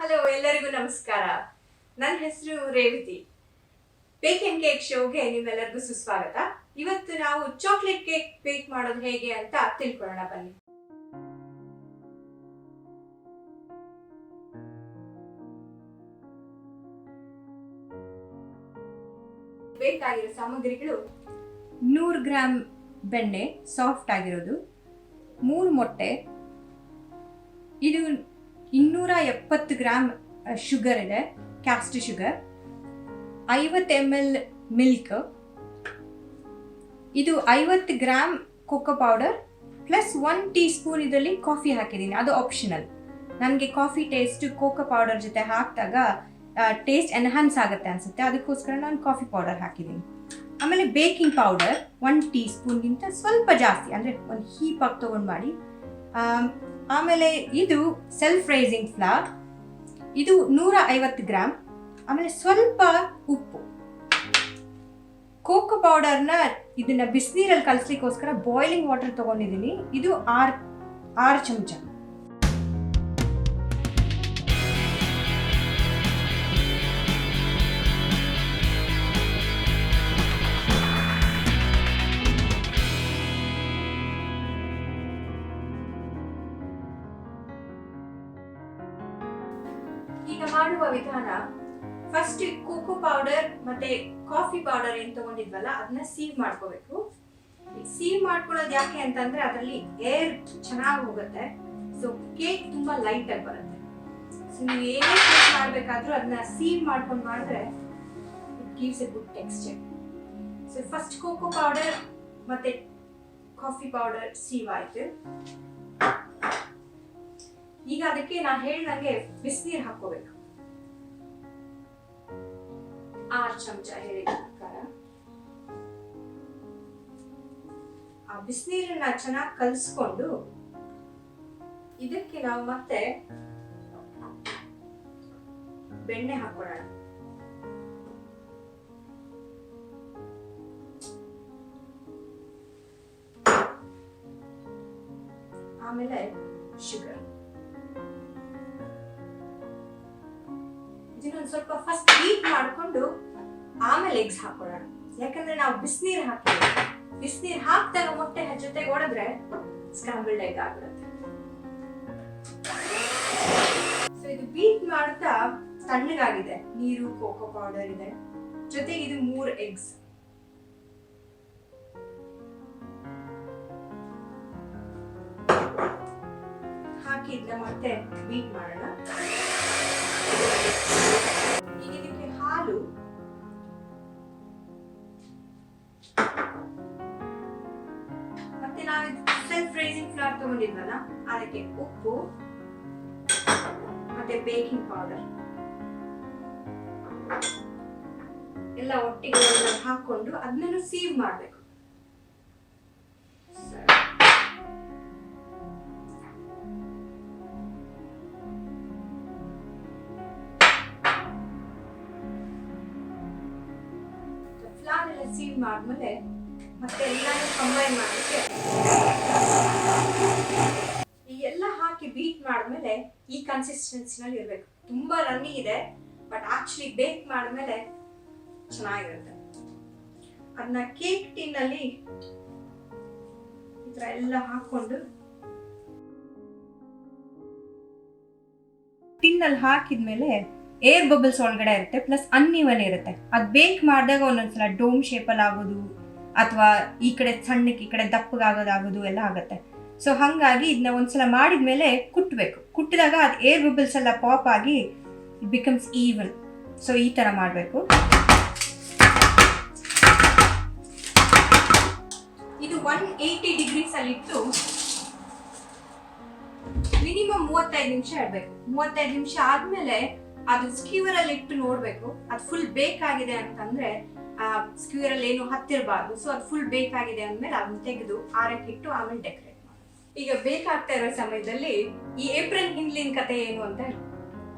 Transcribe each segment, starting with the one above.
Hello, ಎಲ್ಲರಿಗೂ ನಮಸ್ಕಾರ. ನನ್ನ ಹೆಸರು ರೇವತಿ. ಬೇಕ್ ಅಂಡ್ ಕೇಕ್ ಶೋಗೆ ನಿಮ್ಮೆಲ್ಲರಿಗೂ ಸುಸ್ವಾಗತ. ಇವತ್ತು ನಾವು ಚಾಕ್ಲೇಟ್ ಕೇಕ್ ಬೇಕ್ ಮಾಡೋದು ಹೇಗೆ ಅಂತ ತಿಳ್ಕೊಳ್ಳೋಣ ಬನ್ನಿ. ಬೇಕಾಗಿರೋ ಸಾಮಗ್ರಿಗಳು: 100 ಗ್ರಾಂ ಬೆಣ್ಣೆ ಸಾಫ್ಟ್ ಆಗಿರೋದು, 3 ಮೊಟ್ಟೆ, ಇದು 270 ಗ್ರಾಂ ಶುಗರ್ ಇದೆ, ಕ್ಯಾಸ್ಟ್ ಶುಗರ್, 50 ml ಮಿಲ್ಕ್, ಇದು 50 gram cocoa powder plus 1 tea spoon ಇದರಲ್ಲಿ ಕಾಫಿ ಹಾಕಿದ್ದೀನಿ. ಅದು ಆಪ್ಷನಲ್. ನನಗೆ ಕಾಫಿ ಟೇಸ್ಟ್ ಕೋಕೋ ಪೌಡರ್ ಜೊತೆ ಹಾಕಿದಾಗ ಟೇಸ್ಟ್ ಎನ್ಹಾನ್ಸ್ ಆಗುತ್ತೆ ಅನ್ಸುತ್ತೆ, ಅದಕ್ಕೋಸ್ಕರ ನಾನು ಕಾಫಿ ಪೌಡರ್ ಹಾಕಿದ್ದೀನಿ. ಆಮೇಲೆ ಬೇಕಿಂಗ್ ಪೌಡರ್ 1 ಟೀ ಸ್ಪೂನ್ಗಿಂತ ಸ್ವಲ್ಪ ಜಾಸ್ತಿ, ಅಂದರೆ ಒಂದು ಹೀಪಾಗಿ ತೊಗೊಂಡು ಮಾಡಿ. ಆಮೇಲೆ ಇದು ಸೆಲ್ಫ್ ರೈಸಿಂಗ್ ಫ್ಲವರ್, ಇದು 150 ಗ್ರಾಂ. ಆಮೇಲೆ ಸ್ವಲ್ಪ ಉಪ್ಪು. ಕೋಕೋ ಪೌಡರ್ನ ಇದನ್ನ ಬಿಸಿನೀರಲ್ಲಿ ಕಲಸ್ಲಿಕ್ಕೋಸ್ಕರ ಬಾಯ್ಲಿಂಗ್ ವಾಟರ್ ತಗೊಂಡಿದ್ದೀನಿ. ಇದು 6 ಚಮಚ. ಈಗ ಮಾಡುವ ವಿಧಾನ: ಫಸ್ಟ್ ಕೋಕೋ ಪೌಡರ್ ಮತ್ತೆ ಕಾಫಿ ಪೌಡರ್ ಏನ್ ತಗೊಂಡಿದ್ವಲ್ಲ ಅದನ್ನ ಸೀವ್ ಮಾಡ್ಕೋಬೇಕು. ಸೀವ್ ಮಾಡ್ಕೊಳ್ಳೋದು ಯಾಕೆ ಅಂತಂದ್ರೆ ಅದರಲ್ಲಿ ಏರ್ ಚೆನ್ನಾಗಿ ಹೋಗುತ್ತೆ, ಸೊ ಕೇಕ್ ತುಂಬಾ ಲೈಟ್ ಆಗಿ ಬರುತ್ತೆ. ಸೊ ನೀವು ಏನೇ ಕೇಕ್ ಮಾಡ್ಬೇಕಾದ್ರೂ ಅದನ್ನ ಸೀವ್ ಮಾಡ್ಕೊಂಡು ಮಾಡಿದ್ರೆ it gives A good texture. So first cocoa powder ಮತ್ತೆ ಕಾಫಿ ಪೌಡರ್ ಸೀವ್ ಆಯ್ತು. ಈಗ ಅದಕ್ಕೆ ನಾನು ಹೇಳ್ದಂಗೆ ಬಿಸಿನೀರು ಹಾಕೋಬೇಕು. 6 ಚಮಚ ಹೇಳಿದ ಪ್ರಕಾರ ಆ ಬಿಸಿನೀರನ್ನ ಚೆನ್ನಾಗಿ ಕಲಸ್ಕೊಂಡು ಇದಕ್ಕೆ ನಾವು ಮತ್ತೆ ಬೆಣ್ಣೆ ಹಾಕೊಳ್ಳೋಣ. ಆಮೇಲೆ ಶುಗರ್. ಇದನ್ನೊಂದು ಸ್ವಲ್ಪ ಫಸ್ಟ್ ಹೀಟ್ ಮಾಡಿಕೊಂಡು ಆಮೇಲೆ ಎಗ್ಸ್ ಹಾಕೊಳ್ಳೋಣ. ಯಾಕಂದ್ರೆ ನಾವು ಬಿಸಿನೀರು ಹಾಕ್ತೀವಿ, ಬಿಸಿನೀರು ಹಾಕಿದಾಗ ಮೊಟ್ಟೆ ಜೊತೆಗೆ ಹೊಡೆದ್ರೆ ಸ್ಕ್ರಾಂಬಲ್ಡ್ ಎಗ್ ಆಗಿರುತ್ತೆ. ಸೊ ಇದು ಬೀಟ್ ಮಾಡ್ತಾ ತಣ್ಣಗಾಗಿದೆ, ನೀರು ಕೋಕೋ ಪೌಡರ್ ಇದೆ, ಜೊತೆಗೆ ಇದು 3 ಎಗ್ಸ್. ಹಾಕಿದ್ನ ಮತ್ತೆ ಬೀಟ್ ಮಾಡೋಣ. ಈಗ ಇದಕ್ಕೆ ಹಾಲು, ಮತ್ತೆ ನಾವು ಸೆಲ್ಫ್ ರೈಸಿಂಗ್ ಫ್ಲವರ್ ತಗೊಂಡಿದ್ವಲ್ಲ ಅದಕ್ಕೆ ಉಪ್ಪು ಮತ್ತೆ ಬೇಕಿಂಗ್ ಪೌಡರ್ ಎಲ್ಲ ಒಟ್ಟಿಗೆ ಹಾಕೊಂಡು ಅದನ್ನ ಸೀವ್ ಮಾಡಬೇಕು. ಸೀವ್ ಮಾಡಿದ್ಮೇಲೆ ಮತ್ತೆ ಎಲ್ಲಾನು ಕಂಬೈನ್ ಮಾಡಲಿಕ್ಕೆ ಈ ಎಲ್ಲ ಹಾಕಿ ಬೀಟ್ ಮಾಡಿದ್ಮೇಲೆ ಈ ಕನ್ಸಿಸ್ಟೆನ್ಸಿನಲ್ಲಿ ಇರಬೇಕು. ತುಂಬಾ ರನ್ನಿ ಇದೆ, ಬಟ್ ಆಕ್ಚುಲಿ ಬೇಕ್ ಮಾಡಿದ್ಮೇಲೆ ಚೆನ್ನಾಗಿರುತ್ತೆ. ಅದನ್ನ ಕೇಕ್ ಟಿನ್ ಅಲ್ಲಿ ಈ ತರ ಎಲ್ಲ ಹಾಕೊಂಡು ಟಿನ್ ಅಲ್ಲಿ ಹಾಕಿದ್ಮೇಲೆ ಏರ್ ಬಬಲ್ಸ್ ಒಳಗಡೆ ಇರುತ್ತೆ, ಪ್ಲಸ್ ಅನ್ಇವನ್ ಇರುತ್ತೆ. ಅದು ಬೇಕ್ ಮಾಡಿದಾಗ ಒಂದೊಂದ್ಸಲ ಡೋಮ್ ಶೇಪಲ್ಲಿ ಆಗೋದು ಅಥವಾ ಈ ಕಡೆ ಸಣ್ಣಕ್ಕೆ ಈ ಕಡೆ ದಪ್ಪಗಾಗೋದಾಗೋದು ಎಲ್ಲ ಆಗುತ್ತೆ. ಸೊ ಹಾಗಾಗಿ ಇದನ್ನ ಒಂದ್ಸಲ ಮಾಡಿದ್ಮೇಲೆ ಕುಟ್ಟಬೇಕು. ಕುಟ್ಟಿದಾಗ ಅದು ಏರ್ ಬಬಲ್ಸ್ ಎಲ್ಲ ಪಾಪ್ ಆಗಿ ಇಟ್ ಬಿಕಮ್ಸ್ ಈವನ್. ಸೊ ಈ ಥರ ಮಾಡಬೇಕು. ಇದು 180 ಡಿಗ್ರೀಸ್ ಅಲ್ಲಿ ಇಟ್ಟು ಮಿನಿಮಮ್ 35 ನಿಮಿಷ ಇಡಬೇಕು. 35 ನಿಮಿಷ ಆದ್ಮೇಲೆ ಅದು ಸ್ಕ್ಯೂರ್ ಅಲ್ಲಿ ಇಟ್ಟು ನೋಡ್ಬೇಕು. ಅದು ಫುಲ್ ಬೇಕ್ ಆಗಿದೆ ಅಂತಂದ್ರೆ ಸ್ಕ್ಯೂರ್ ಅಲ್ಲಿ ಏನು ಹತ್ತಿರಬಾರ್ದು. ಸೊ ಅದು ಫುಲ್ ಬೇಕ್ ಆಗಿದೆ ಅಂದ್ಮೇಲೆ ಅದನ್ನ ತೆಗೆದು ಆರಕ್ಕಿಟ್ಟು ಆಮೇಲೆ ಡೆಕೋರೇಟ್ ಮಾಡಿ. ಈಗ ಬೇಕಾಗ್ತಾ ಇರೋ ಸಮಯದಲ್ಲಿ ಈ ಏಪ್ರಿಲ್ ಹಿಂದ್ಲಿನ ಕತೆ ಏನು ಅಂತ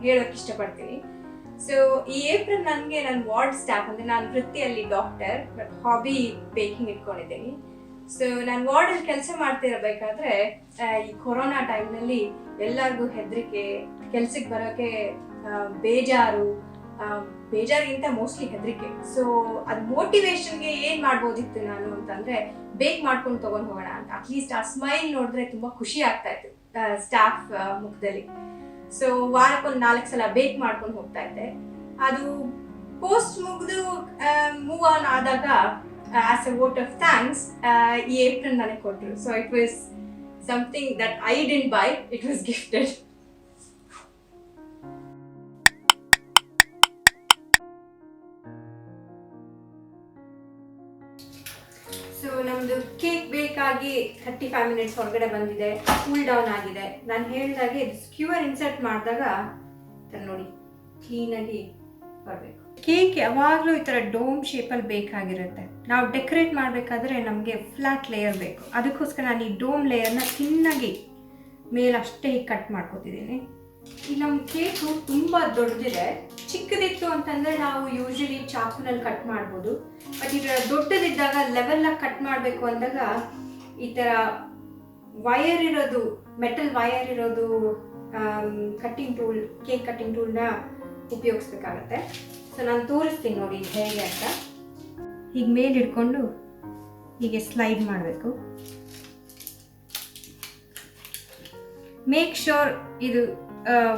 ಹೇಳೋಕೆ ಇಷ್ಟಪಡ್ತೀನಿ. ಸೊ ಈ ಏಪ್ರಿಲ್ ನನಗೆ ನನ್ನ ವಾರ್ಡ್ ಸ್ಟಾಫ್, ಅಂದ್ರೆ ನಾನು ವೃತ್ತಿಯಲ್ಲಿ ಡಾಕ್ಟರ್, ಬಟ್ ಹಾಬಿ ಬೇಕಿಂಗ್ ಇಟ್ಕೊಂಡಿದ್ದೀನಿ. ಸೊ ನಾನು ವಾರ್ಡಲ್ಲಿ ಕೆಲಸ ಮಾಡ್ತಿರಬೇಕಾದ್ರೆ ಈ ಕೊರೋನಾ ಟೈಮ್ನಲ್ಲಿ ಎಲ್ಲರಿಗೂ ಹೆದರಿಕೆ, ಕೆಲ್ಸಕ್ಕೆ ಬರೋಕೆ ಬೇಜಾರು, ಬೇಜಾರಿಗಿಂತ ಮೋಸ್ಟ್ಲಿ ಹೆದರಿಕೆ. ಸೊ ಅದು ಮೋಟಿವೇಶನ್ಗೆ ಏನು ಮಾಡ್ಬೋದಿತ್ತು ನಾನು ಅಂತಂದರೆ ಬೇಕ್ ಮಾಡ್ಕೊಂಡು ತೊಗೊಂಡು ಹೋಗೋಣ ಅಂತ. ಅಟ್ಲೀಸ್ಟ್ ಆ ಸ್ಮೈಲ್ ನೋಡಿದ್ರೆ ತುಂಬ ಖುಷಿ ಆಗ್ತಾ ಇತ್ತು ಸ್ಟಾಫ್ ಮುಖದಲ್ಲಿ. ಸೊ ವಾರಕ್ಕೊಂದು 4 ಸಲ ಬೇಕ್ ಮಾಡ್ಕೊಂಡು ಹೋಗ್ತಾ ಇದ್ದೆ. ಅದು ಪೋಸ್ಟ್ ಮುಗಿದು ಮೂವ್ ಆನ್ ಆದಾಗ as a vote of thanks ಈ ಏಪ್ರಿಲ್ ನನಗೆ ಕೊಟ್ಟರು. So it was something that I didn't buy, it was gifted. So ನಮ್ಮದು ಕೇಕ್ ಬೇಕಾಗಿ 35 ಮಿನಿಟ್ಸ್ ಹೊರಗಡೆ ಬಂದಿದೆ, ಕೂಲ್ ಡೌನ್ ಆಗಿದೆ. ನಾನು ಹೇಳಿದಾಗೆ ಇದು ಸ್ಕ್ಯೂವರ್ ಇನ್ಸರ್ಟ್ ಮಾಡಿದಾಗ ನೋಡಿ ಕ್ಲೀನಾಗಿ ಬರಬೇಕು. ಕೇಕ್ ಯಾವಾಗಲೂ ಈ ಥರ ಡೋಮ್ ಶೇಪಲ್ಲಿ ಬೇಕಾಗಿರುತ್ತೆ. ನಾವು ಡೆಕೋರೇಟ್ ಮಾಡಬೇಕಾದ್ರೆ ನಮಗೆ ಫ್ಲ್ಯಾಟ್ ಲೇಯರ್ ಬೇಕು. ಅದಕ್ಕೋಸ್ಕರ ನಾನು ಈ ಡೋಮ್ ಲೇಯರ್ನ ತಿನ್ನಾಗಿ ಮೇಲೆ ಅಷ್ಟೇ ಕಟ್ ಮಾಡ್ಕೊತಿದ್ದೀನಿ. ಈ ನಮ್ಮ ಕೇಕು ತುಂಬ ದೊಡ್ಡದಿದೆ. ಚಿಕ್ಕದಿತ್ತು ಅಂತಂದರೆ ನಾವು ಯೂಶಲಿ ಚಾಕುನಲ್ಲಿ ಕಟ್ ಮಾಡ್ಬೋದು. ಬಟ್ ಈಗ ದೊಡ್ಡದಿದ್ದಾಗ ಲೆವೆಲ್ಲಾಗಿ ಕಟ್ ಮಾಡಬೇಕು ಅಂದಾಗ ಈ ಥರ ವಯರ್ ಇರೋದು, ಮೆಟಲ್ ವಯರ್ ಇರೋದು ಕಟ್ಟಿಂಗ್ ಟೂಲ್, ಕೇಕ್ ಕಟ್ಟಿಂಗ್ ಟೂಲ್ನ ಉಪಯೋಗಿಸ್ಬೇಕಾಗತ್ತೆ. ಸೊ ನಾನು ತೋರಿಸ್ತೀನಿ ನೋಡಿ ಹೇಗೆ ಅಂತ. ಈಗ ಮೇಲೆ ಇಟ್ಕೊಂಡು ಹೀಗೆ ಸ್ಲೈಡ್ ಮಾಡಬೇಕು. ಮೇಕ್ ಶೋರ್ ಇದು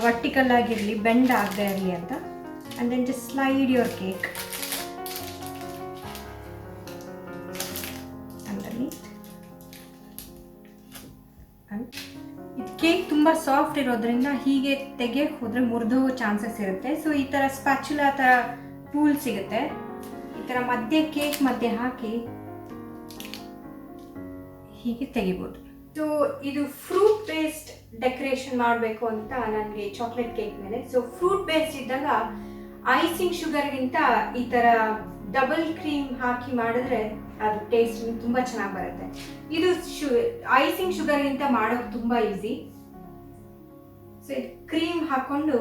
ವರ್ಟಿಕಲ್ ಆಗಿರಲಿ, ಬೆಂಡ್ ಆಗದೆ ಇರಲಿ ಅಂತ. And then just slide your cake underneath. ಇದು ಕೇಕ್ ತುಂಬ ಸಾಫ್ಟ್ ಇರೋದ್ರಿಂದ ಹೀಗೆ ತೆಗೆಯಕ್ಕೆ ಹೋದರೆ ಮುರಿದೋ ಚಾನ್ಸಸ್ ಇರುತ್ತೆ. ಸೊ ಈ ಥರ ಸ್ಪ್ಯಾಚುಲಾ ಥರ ಟೂಲ್ ಸಿಗುತ್ತೆ. ಈ ಥರ ಮಧ್ಯೆ ಕೇಕ್ ಮಧ್ಯೆ ಹಾಕಿ ಹೀಗೆ ತೆಗಿಬೋದು. ಸೊ ಇದು ಫ್ರೂಟ್ ಬೇಸ್ಡ್ ಡೆಕೋರೇಷನ್ ಮಾಡಬೇಕು ಅಂತ ನನಗೆ ಚಾಕ್ಲೇಟ್ ಕೇಕ್ ಮೇಲೆ. ಸೊ ಫ್ರೂಟ್ ಬೇಸ್ಡ್ ಇದ್ದಾಗ ಐಸಿಂಗ್ ಶುಗರ್ಗಿಂತ ಈ ಥರ ಡಬಲ್ ಕ್ರೀಮ್ ಹಾಕಿ ಮಾಡಿದ್ರೆ ಅದು ಟೇಸ್ಟ್ ತುಂಬ ಚೆನ್ನಾಗಿ ಬರುತ್ತೆ. ಇದು ಐಸಿಂಗ್ ಶುಗರ್ಗಿಂತ ಮಾಡೋದು ತುಂಬ ಈಸಿ. ಸೊ ಇದು ಕ್ರೀಮ್ ಹಾಕ್ಕೊಂಡು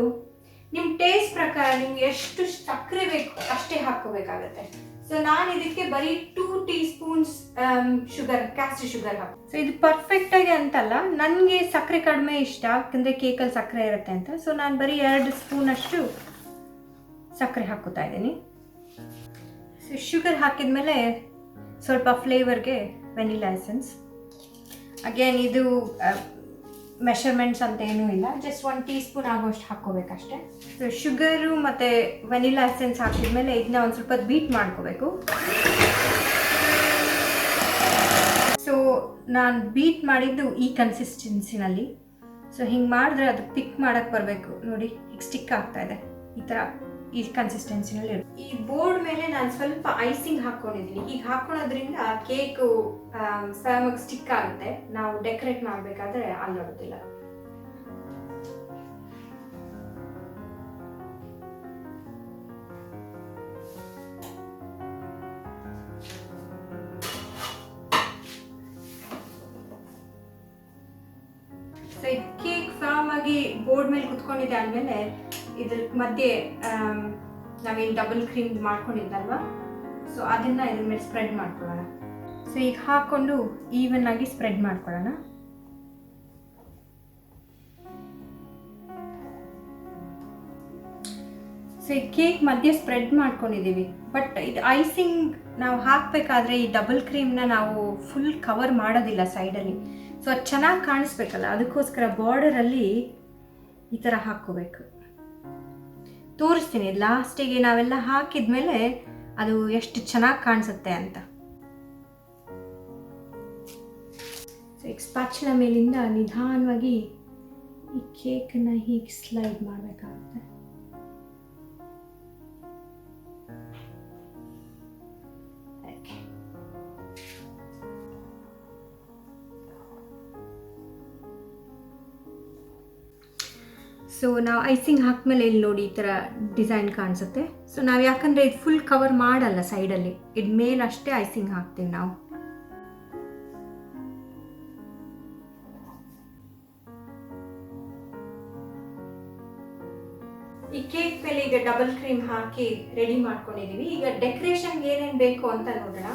ನಿಮ್ಮ ಟೇಸ್ಟ್ ಪ್ರಕಾರ ನಿಮ್ಗೆ ಎಷ್ಟು ಸಕ್ಕರೆ ಬೇಕು ಅಷ್ಟೇ ಹಾಕ್ಕೋಬೇಕಾಗತ್ತೆ. ಸೊ ನಾನು ಇದಕ್ಕೆ ಬರೀ 2 ಟೀಸ್ಪೂನ್ಸ್ ಶುಗರ್, ಕ್ಯಾಸ್ಟರ್ ಶುಗರ್ ಹಾಕಿ. ಸೊ ಇದು ಪರ್ಫೆಕ್ಟಾಗಿ ಅಂತಲ್ಲ, ನನಗೆ ಸಕ್ಕರೆ ಕಡಿಮೆ ಇಷ್ಟ, ಯಾಕಂದರೆ ಕೇಕಲ್ಲಿ ಸಕ್ಕರೆ ಇರುತ್ತೆ ಅಂತ. ಸೊ ನಾನು ಬರೀ 2 ಸ್ಪೂನಷ್ಟು ಸಕ್ಕರೆ ಹಾಕೋತಾ ಇದ್ದೀನಿ. ಸೊ ಶುಗರ್ ಹಾಕಿದ್ಮೇಲೆ ಸ್ವಲ್ಪ ಫ್ಲೇವರ್ಗೆ ವೆನಿಲಾ ಎಸೆನ್ಸ್. ಅಗೇನ್ ಇದು ಮೆಷರ್ಮೆಂಟ್ಸ್ ಅಂತ ಏನೂ ಇಲ್ಲ, ಜಸ್ಟ್ 1 ಟೀಸ್ಪೂನ್ ಆಗೋಷ್ಟು ಹಾಕ್ಕೋಬೇಕಷ್ಟೆ. ಸೊ ಶುಗರು ಮತ್ತು ವೆನಿಲಾ ಎಸೆನ್ಸ್ ಹಾಕಿದ್ಮೇಲೆ ಇದನ್ನ ಒಂದು ಸ್ವಲ್ಪ ಬೀಟ್ ಮಾಡ್ಕೋಬೇಕು. ಸೊ ನಾನು ಬೀಟ್ ಮಾಡಿದ್ದು ಈ ಕನ್ಸಿಸ್ಟೆನ್ಸಿನಲ್ಲಿ. ಸೊ ಹಿಂಗೆ ಮಾಡಿದ್ರೆ ಅದು ಪಿಕ್ ಮಾಡೋಕ್ಕೆ ಬರಬೇಕು. ನೋಡಿ ಈಗ ಸ್ಟಿಕ್ ಆಗ್ತಾ ಇದೆ, ಈ ಥರ ಈ ಕನ್ಸಿಸ್ಟೆನ್ಸಿನಲ್ಲಿ. ಈ ಬೋರ್ಡ್ ಮೇಲೆ ನಾನು ಸ್ವಲ್ಪ ಐಸಿಂಗ್ ಹಾಕ್ಕೊಂಡಿದ್ದೀನಿ. ಈಗ ಹಾಕ್ಕೊಳೋದ್ರಿಂದ ಕೇಕು ಫರ್ಮಾಗಿ ಸ್ಟಿಕ್ ಆಗುತ್ತೆ, ನಾವು ಡೆಕೋರೇಟ್ ಮಾಡಬೇಕಾದ್ರೆ ಅಲ್ಲಾಗೋದಿಲ್ಲ. ಸೊ ಈ ಕೇಕ್ ಫಾರ್ಮ್ ಆಗಿ ಬೋರ್ಡ್ ಮೇಲೆ ಕುತ್ಕೊಂಡಿದೆ ಆದಮೇಲೆ ಇದ್ರ ಮಧ್ಯೆ ನಾವೇನು ಡಬಲ್ ಕ್ರೀಮ್ ಮಾಡ್ಕೊಂಡಿದ್ದಲ್ವ, ಸೊ ಅದನ್ನು ಇದ್ರ ಮೇಲೆ ಸ್ಪ್ರೆಡ್ ಮಾಡ್ಕೊಳ್ಳೋಣ. ಸೊ ಈಗ ಹಾಕ್ಕೊಂಡು ಈವನ್ ಆಗಿ ಸ್ಪ್ರೆಡ್ ಮಾಡ್ಕೊಳ್ಳೋಣ. ಸೊ ಈ ಕೇಕ್ ಮಧ್ಯೆ ಸ್ಪ್ರೆಡ್ ಮಾಡ್ಕೊಂಡಿದ್ದೀವಿ. ಬಟ್ ಇದು ಐಸಿಂಗ್ ನಾವು ಹಾಕಬೇಕಾದ್ರೆ ಈ ಡಬಲ್ ಕ್ರೀಮ್ನ ನಾವು ಫುಲ್ ಕವರ್ ಮಾಡೋದಿಲ್ಲ ಸೈಡಲ್ಲಿ. ಸೊ ಅದು ಚೆನ್ನಾಗಿ ಕಾಣಿಸ್ಬೇಕಲ್ಲ, ಅದಕ್ಕೋಸ್ಕರ ಬಾರ್ಡರಲ್ಲಿ ಈ ಥರ ಹಾಕ್ಕೋಬೇಕು. ತೋರಿಸ್ತೀನಿ ಲಾಸ್ಟಿಗೆ ನಾವೆಲ್ಲ ಹಾಕಿದ್ಮೇಲೆ ಅದು ಎಷ್ಟು ಚೆನ್ನಾಗಿ ಕಾಣಿಸುತ್ತೆ ಅಂತ. ಸೊ ಈಗ ಸ್ಪ್ಯಾಚುಲಾ ಮೇಲಿಂದ ನಿಧಾನವಾಗಿ ಈ ಕೇಕನ್ನು ಹೀಗೆ ಸ್ಲೈಡ್ ಮಾಡಬೇಕಾಗುತ್ತೆ. ಸೊ ನಾವು ಐಸಿಂಗ್ ಹಾಕ್ಮೇಲೆ ಇಲ್ಲಿ ನೋಡಿ ಈ ಥರ ಡಿಸೈನ್ ಕಾಣಿಸುತ್ತೆ. ಸೊ ನಾವು ಯಾಕಂದರೆ ಇದು ಫುಲ್ ಕವರ್ ಮಾಡಲ್ಲ ಸೈಡಲ್ಲಿ, ಇದು ಮೇಲೆ ಅಷ್ಟೇ ಐಸಿಂಗ್ ಹಾಕ್ತೀವಿ ನಾವು. ಈ ಕೇಕ್ ಮೇಲೆ ಈಗ ಡಬಲ್ ಕ್ರೀಮ್ ಹಾಕಿ ರೆಡಿ ಮಾಡ್ಕೊಂಡಿದ್ದೀವಿ. ಈಗ ಡೆಕೋರೇಷನ್ಗೆ ಏನೇನು ಬೇಕು ಅಂತ ನೋಡೋಣ.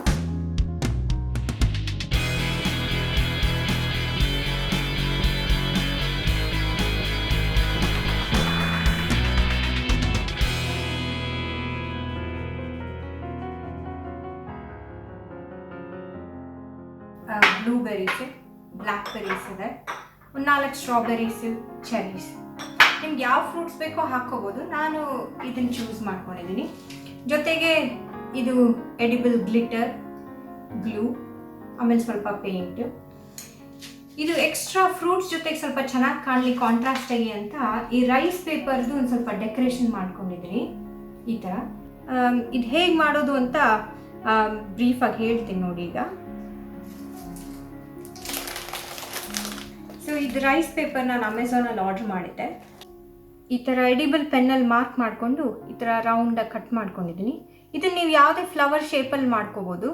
ಬ್ಲೂಬೆರೀಸ್, ಬ್ಲ್ಯಾಕ್ ಬೆರೀಸ್ ಇದೆ, ಒಂದು 4 ಸ್ಟ್ರಾಬೆರೀಸು, ಚೆರೀಸ್. ನಿಮ್ಗೆ ಯಾವ ಫ್ರೂಟ್ಸ್ ಬೇಕೋ ಹಾಕ್ಕೋಬೋದು. ನಾನು ಇದನ್ನು ಚೂಸ್ ಮಾಡ್ಕೊಂಡಿದ್ದೀನಿ. ಜೊತೆಗೆ ಇದು ಎಡಿಬಲ್ ಗ್ಲಿಟರ್, ಗ್ಲೂ, ಆಮೇಲೆ ಸ್ವಲ್ಪ ಪೇಂಟ್. ಇದು ಎಕ್ಸ್ಟ್ರಾ ಫ್ರೂಟ್ಸ್ ಜೊತೆಗೆ ಸ್ವಲ್ಪ ಚೆನ್ನಾಗಿ ಕಾಣಲಿಕ್ಕೆ ಕಾಂಟ್ರಾಸ್ಟ್ ಆಗಿ ಅಂತ ಈ ರೈಸ್ ಪೇಪರ್ದು ಒಂದು ಸ್ವಲ್ಪ ಡೆಕೋರೇಷನ್ ಮಾಡ್ಕೊಂಡಿದ್ದೀನಿ ಈ ಥರ. ಇದು ಹೇಗೆ ಮಾಡೋದು ಅಂತ ಬ್ರೀಫಾಗಿ ಹೇಳ್ತೀನಿ ನೋಡಿ ಈಗ. ಸೊ ಇದು ರೈಸ್ ಪೇಪರ್ ನಾನು ಅಮೆಝಾನಲ್ಲಿ ಆರ್ಡರ್ ಮಾಡಿದ್ದೆ. ಈ ಥರ ಎಡಿಬಲ್ ಪೆನ್ನಲ್ಲಿ ಮಾರ್ಕ್ ಮಾಡಿಕೊಂಡು ಈ ಥರ ರೌಂಡಾಗಿ ಕಟ್ ಮಾಡ್ಕೊಂಡಿದ್ದೀನಿ. ಇದನ್ನು ನೀವು ಯಾವುದೇ ಫ್ಲವರ್ ಶೇಪಲ್ಲಿ ಮಾಡ್ಕೋಬೋದು.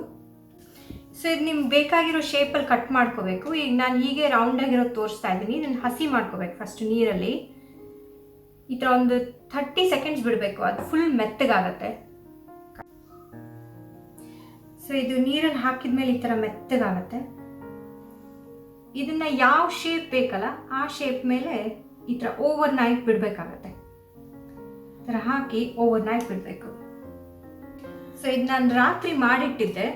ಸೊ ಇದು ನಿಮ್ಗೆ ಬೇಕಾಗಿರೋ ಶೇಪಲ್ಲಿ ಕಟ್ ಮಾಡ್ಕೋಬೇಕು. ಈಗ ನಾನು ಹೀಗೆ ರೌಂಡಾಗಿರೋದು ತೋರಿಸ್ತಾ ಇದ್ದೀನಿ. ಇದನ್ನು ಹಸಿ ಮಾಡ್ಕೋಬೇಕು ಫಸ್ಟ್ ನೀರಲ್ಲಿ. ಈ ಥರ ಒಂದು 30 ಸೆಕೆಂಡ್ಸ್ ಬಿಡಬೇಕು, ಅದು ಫುಲ್ ಮೆತ್ತಗಾಗತ್ತೆ. ಸೊ ಇದು ನೀರಲ್ಲಿ ಹಾಕಿದ್ಮೇಲೆ ಈ ಥರ ಮೆತ್ತಗಾಗತ್ತೆ. ಇದನ್ನು ಯಾವ ಶೇಪ್ ಬೇಕಲ್ಲ ಆ ಶೇಪ್ ಮೇಲೆ ಈ ಥರ ಓವರ್ ನೈಟ್ ಬಿಡಬೇಕಾಗತ್ತೆ. ಈ ಥರ ಹಾಕಿ ಓವರ್ ನೈಟ್ ಬಿಡಬೇಕು. ಸೊ ಇದು ನಾನು ರಾತ್ರಿ ಮಾಡಿಟ್ಟಿದ್ದೆ.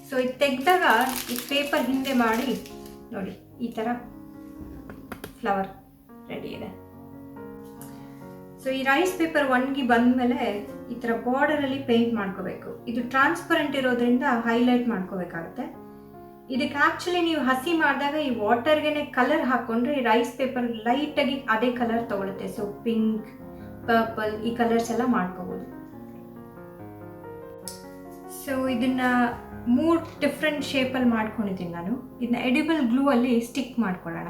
ಸೊ ಇದು ತೆಗೆದಾಗ ಈ ಪೇಪರ್ ಹಿಂದೆ ಮಾಡಿ ನೋಡಿ ಈ ಥರ ಫ್ಲವರ್ ರೆಡಿ ಇದೆ. ಸೊ ಈ ರೈಸ್ ಪೇಪರ್ ಒಣಗಿ ಬಂದಮೇಲೆ ಈ ಥರ ಬಾರ್ಡರಲ್ಲಿ ಪೇಂಟ್ ಮಾಡ್ಕೋಬೇಕು. ಇದು ಟ್ರಾನ್ಸ್ಪರೆಂಟ್ ಇರೋದ್ರಿಂದ ಹೈಲೈಟ್ ಮಾಡ್ಕೋಬೇಕಾಗತ್ತೆ. ಇದಕ್ಕೆ ಆ್ಯಕ್ಚುಲಿ ನೀವು ಹಸಿ ಮಾಡಿದಾಗ ಈ ವಾಟರ್ಗೆ ಕಲರ್ ಹಾಕ್ಕೊಂಡ್ರೆ ಈ ರೈಸ್ ಪೇಪರ್ ಲೈಟಾಗಿ ಅದೇ ಕಲರ್ ತೊಗೊಳುತ್ತೆ. ಸೊ ಪಿಂಕ್, ಪರ್ಪಲ್ ಈ ಕಲರ್ಸ್ ಎಲ್ಲ ಮಾಡ್ಕೋಬೋದು. ಸೊ ಇದನ್ನು 3 ಡಿಫ್ರೆಂಟ್ ಶೇಪಲ್ಲಿ ಮಾಡ್ಕೊಂಡಿದ್ದೀನಿ ನಾನು. ಇದನ್ನ ಎಡಿಬಲ್ ಗ್ಲೂ ಅಲ್ಲಿ ಸ್ಟಿಕ್ ಮಾಡ್ಕೊಳ್ಳೋಣ.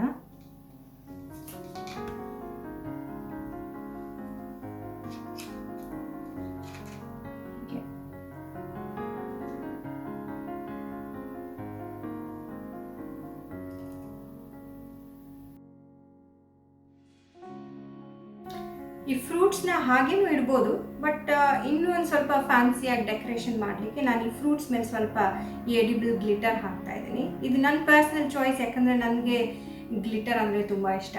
ಈ ಫ್ರೂಟ್ಸ್ನ ಹಾಗೇನೂ ಇಡ್ಬೋದು, ಬಟ್ ಇನ್ನೂ ಒಂದು ಸ್ವಲ್ಪ ಫ್ಯಾನ್ಸಿಯಾಗಿ ಡೆಕೋರೇಷನ್ ಮಾಡಲಿಕ್ಕೆ ನಾನು ಈ ಫ್ರೂಟ್ಸ್ ಮೇಲೆ ಸ್ವಲ್ಪ ಈ ಎಡಿಬಲ್ ಗ್ಲಿಟರ್ ಹಾಕ್ತಾ ಇದ್ದೀನಿ. ಇದು ನನ್ನ ಪರ್ಸ್ನಲ್ ಚಾಯ್ಸ್, ಯಾಕಂದರೆ ನನಗೆ ಗ್ಲಿಟರ್ ಅಂದರೆ ತುಂಬ ಇಷ್ಟ.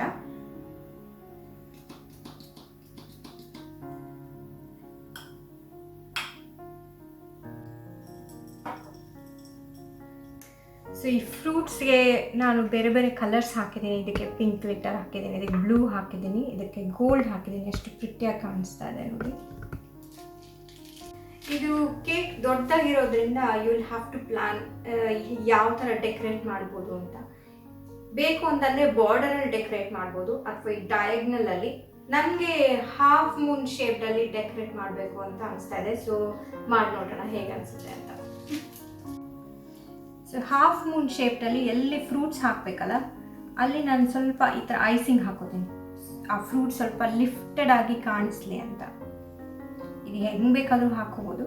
ಸೊ ಈ ಫ್ರೂಟ್ಸ್ಗೆ ನಾನು ಬೇರೆ ಬೇರೆ ಕಲರ್ಸ್ ಹಾಕಿದ್ದೀನಿ. ಇದಕ್ಕೆ ಪಿಂಕ್ ಗ್ಲಿಟರ್ ಹಾಕಿದ್ದೀನಿ, ಇದಕ್ಕೆ ಬ್ಲೂ ಹಾಕಿದ್ದೀನಿ, ಇದಕ್ಕೆ ಗೋಲ್ಡ್ ಹಾಕಿದ್ದೀನಿ. ಎಷ್ಟು ಪ್ರಿಟ್ಟಿಯಾಗಿ ಕಾಣಿಸ್ತಾ ಇದೆ ನೋಡಿ. ಇದು ಕೇಕ್ ದೊಡ್ಡದಾಗಿರೋದ್ರಿಂದ you will have to plan ಯಾವ ಥರ ಡೆಕೋರೇಟ್ ಮಾಡ್ಬೋದು ಅಂತ. ಬೇಕು ಅಂತಂದರೆ ಬಾರ್ಡರಲ್ಲಿ ಡೆಕೋರೇಟ್ ಮಾಡ್ಬೋದು, ಅಥವಾ ಈ ಡಯಾಗ್ನಲಲ್ಲಿ. ನನಗೆ ಹಾಫ್ ಮೂನ್ ಶೇಪ್ಡಲ್ಲಿ ಡೆಕೋರೇಟ್ ಮಾಡಬೇಕು ಅಂತ ಅನಿಸ್ತಾ ಇದೆ. ಸೊ ಮಾಡಿ ನೋಡೋಣ ಹೇಗೆ ಅನಿಸುತ್ತೆ ಅಂತ. ಸೊ ಹಾಫ್ ಮೂನ್ ಶೇಪ್ನಲ್ಲಿ ಎಲ್ಲಿ ಫ್ರೂಟ್ಸ್ ಹಾಕಬೇಕಲ್ಲ ಅಲ್ಲಿ ನಾನು ಸ್ವಲ್ಪ ಈ ಥರ ಐಸಿಂಗ್ ಹಾಕೋತೀನಿ. ಆ ಫ್ರೂಟ್ ಸ್ವಲ್ಪ ಲಿಫ್ಟೆಡ್ ಆಗಿ ಕಾಣಿಸ್ಲಿ ಅಂತ. ಇದು ಹೆಂಗೆ ಬೇಕಾದರೂ ಹಾಕೋಬೋದು.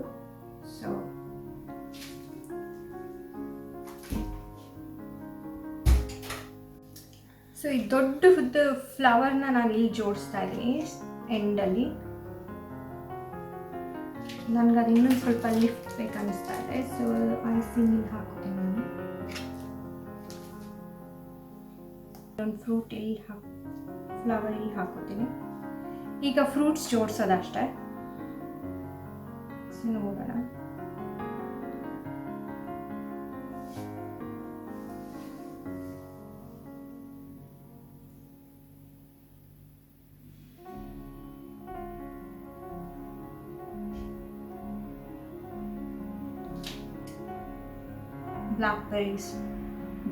ಸೊ ಈ ದೊಡ್ಡ ಫ್ಲವರ್ನ ನಾನು ಇಲ್ಲಿ ಜೋಡಿಸ್ತಾ ಇದ್ದೀನಿ ಎಂಡಲ್ಲಿ. ನನಗದು ಇನ್ನೊಂದು ಸ್ವಲ್ಪ ಲಿಫ್ಟ್ ಬೇಕು ಅನ್ನಿಸ್ತಾ ಇದೆ. ಸೊ ಐಸಿಂಗ್ ಇಲ್ಲಿ ಹಾಕೋತೀನಿ ನಾನು. ಒಂದು ಫ್ರೂಟ್ ಇಲ್ಲಿ ಫ್ಲವರ್ ಇಲ್ಲಿ ಹಾಕೋತೀನಿ. ಈಗ ಫ್ರೂಟ್ಸ್ ಜೋಡಿಸೋದಷ್ಟೇ. ಸೊ ನೋಡೋಣ. ಬ್ಲ್ಯಾಕ್ ಬೆರೀಸ್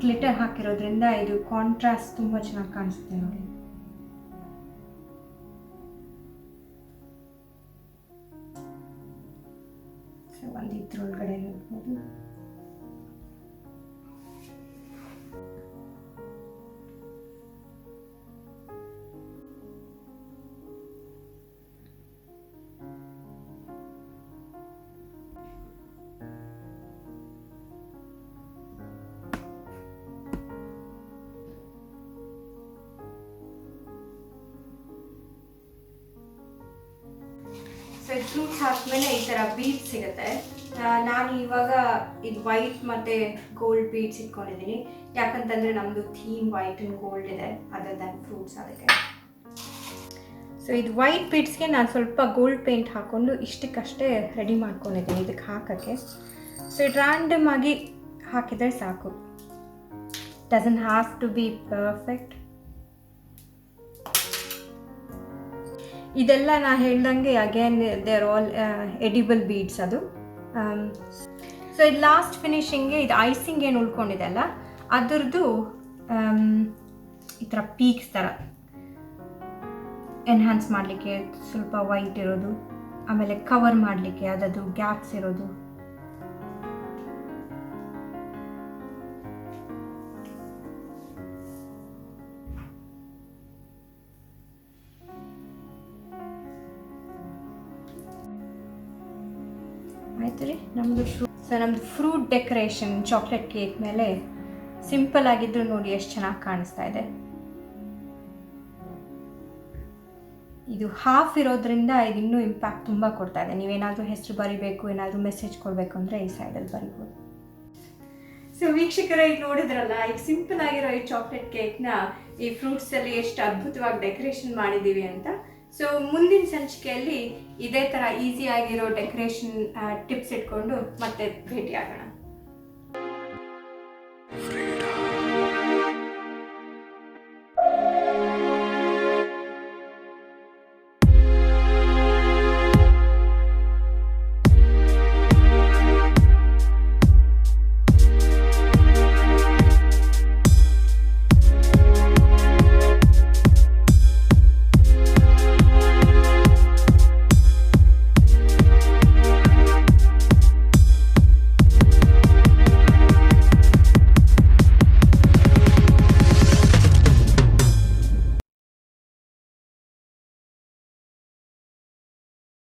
ಗ್ಲಿಟರ್ ಹಾಕಿರೋದ್ರಿಂದ ಇದು ಕಾಂಟ್ರಾಸ್ಟ್ ತುಂಬ ಚೆನ್ನಾಗಿ ಕಾಣಿಸುತ್ತೆ ನೋಡಿ. ಸೊ ಒಂದು ಇದ್ರೊಳಗಡೆ ನೋಡ್ಬೋದು. ಸೊ ಫ್ರೂಟ್ಸ್ ಹಾಕಿದ್ಮೇಲೆ ಈ ಥರ ಬೀಡ್ಸ್ ಸಿಗುತ್ತೆ. ನಾನು ಇವಾಗ ಇದು ವೈಟ್ ಮತ್ತು ಗೋಲ್ಡ್ ಬೀಡ್ಸ್ ಇಟ್ಕೊಂಡಿದ್ದೀನಿ. ಯಾಕಂತಂದರೆ ನಮ್ಮದು ಥೀಮ್ ವೈಟ್ ಆ್ಯಂಡ್ ಗೋಲ್ಡ್ ಇದೆ, ಅದರ್ ದ್ಯಾನ್ ಫ್ರೂಟ್ಸ್. ಅದಕ್ಕೆ ಸೊ ಇದು ವೈಟ್ ಬೀಡ್ಸ್ಗೆ ನಾನು ಸ್ವಲ್ಪ ಗೋಲ್ಡ್ ಪೇಂಟ್ ಹಾಕ್ಕೊಂಡು ಇಷ್ಟಕ್ಕಷ್ಟೇ ರೆಡಿ ಮಾಡ್ಕೊಂಡಿದ್ದೀನಿ ಇದಕ್ಕೆ ಹಾಕೋಕ್ಕೆ. ಸೊ ಇದು ರ್ಯಾಂಡಮ್ ಆಗಿ ಹಾಕಿದರೆ ಸಾಕು. Doesn't have to be perfect. ಇದೆಲ್ಲ ನಾ ಹೇಳ್ದಂಗೆ again they are all edible beads ಅದು. ಸೊ ಇದು ಲಾಸ್ಟ್ ಫಿನಿಶಿಂಗ್ಗೆ ಇದು ಐಸಿಂಗ್ ಏನು ಉಳ್ಕೊಂಡಿದೆ ಅಲ್ಲ ಅದ್ರದ್ದು ಈ ಥರ ಪೀಕ್ಸ್ ಥರ ಎನ್ಹಾನ್ಸ್ ಮಾಡಲಿಕ್ಕೆ ಸ್ವಲ್ಪ ವೈಟ್ ಇರೋದು, ಆಮೇಲೆ ಕವರ್ ಮಾಡಲಿಕ್ಕೆ ಅದದು ಗ್ಯಾಪ್ಸ್ ಇರೋದು. ಆಯ್ತು ರೀ ನಮ್ಮದು ನಮ್ಮದು ಫ್ರೂಟ್ ಡೆಕೋರೇಷನ್ ಚಾಕ್ಲೇಟ್ ಕೇಕ್ ಮೇಲೆ ಸಿಂಪಲ್ ಆಗಿದ್ರು ನೋಡಿ ಎಷ್ಟು ಚೆನ್ನಾಗಿ ಕಾಣಿಸ್ತಾ ಇದೆ. ಇದು ಹಾಫ್ ಇರೋದ್ರಿಂದ ಇದು ಇನ್ನೂ ಇಂಪ್ಯಾಕ್ಟ್ ತುಂಬ ಕೊಡ್ತಾ ಇದೆ. ನೀವೇನಾದರೂ ಹೆಸರು ಬರಿಬೇಕು, ಏನಾದರೂ ಮೆಸೇಜ್ ಕೊಡಬೇಕು ಅಂದರೆ ಈ ಸೈಡಲ್ಲಿ ಬರಿಬೋದು. ಸೊ ವೀಕ್ಷಕರ ಈಗ ನೋಡಿದ್ರಲ್ಲ, ಈಗ ಸಿಂಪಲ್ ಆಗಿರೋ ಈ ಚಾಕ್ಲೇಟ್ ಕೇಕ್ನ ಈ ಫ್ರೂಟ್ಸಲ್ಲಿ ಎಷ್ಟು ಅದ್ಭುತವಾಗಿ ಡೆಕೋರೇಷನ್ ಮಾಡಿದ್ದೀವಿ ಅಂತ. ಸೊ ಮುಂದಿನ ಸಂಚಿಕೆಯಲ್ಲಿ ಇದೇ ಥರ ಈಸಿ ಆಗಿರೋ ಡೆಕೋರೇಷನ್ ಟಿಪ್ಸ್ ಇಟ್ಕೊಂಡು ಮತ್ತೆ ಭೇಟಿ ಆಗೋಣ.